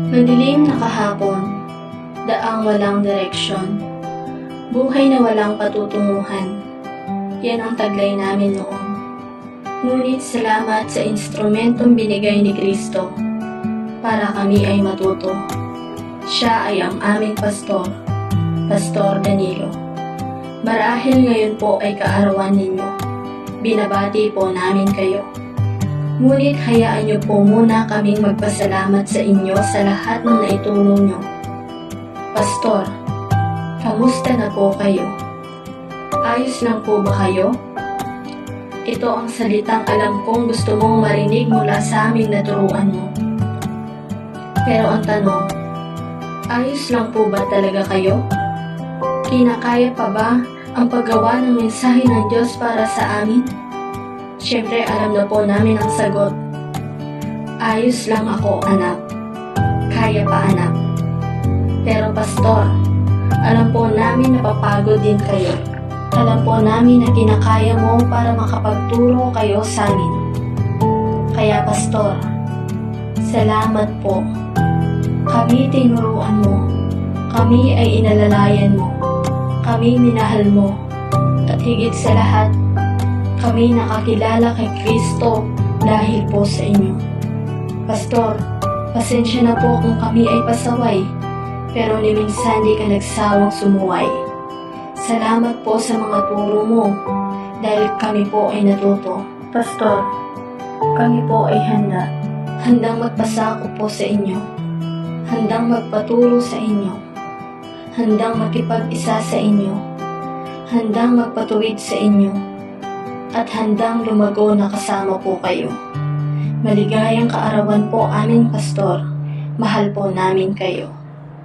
Madilim na kahapon, daang walang direksyon, buhay na walang patutunguhan. Yan ang taglay namin noon. Ngunit salamat sa instrumentong binigay ni Kristo para kami ay matuto. Siya ay ang aming pastor, Pastor Danilo. Marahil ngayon po ay kaarawan ninyo. Binabati po namin kayo. Ngunit hayaan niyo po muna kaming magpasalamat sa inyo sa lahat ng naitulong niyo. Pastor, kamusta na po kayo? Ayos lang po ba kayo? Ito ang salitang alam kong gusto mong marinig mula sa aming naturuan mo. Pero ang tanong, ayos lang po ba talaga kayo? Kinakaya pa ba ang paggawa ng mensahe ng Diyos para sa amin? Siyempre, alam na po namin ang sagot. Ayos lang ako, anak. Kaya pa, anak. Pero, Pastor, alam po namin na papagod din kayo. Alam po namin na kinakaya mo para makapagturo kayo sa amin. Kaya, Pastor, salamat po. Kami tinuruan mo. Kami ay inalalayan mo. Kami minahal mo. At higit sa lahat, kami nakakilala kay Kristo dahil po sa inyo. Pastor, pasensya na po kung kami ay pasaway, pero ni minsan di ka nagsawang sumuway. Salamat po sa mga turo mo, dahil kami po ay natuto. Pastor, kami po ay handang magpasako po sa inyo, handang magpaturo sa inyo, handang makipag-isa sa inyo, handang magpatuwid sa inyo, at handang lumago na kasama po kayo. Maligayang kaarawan po aming Pastor. Mahal po namin kayo.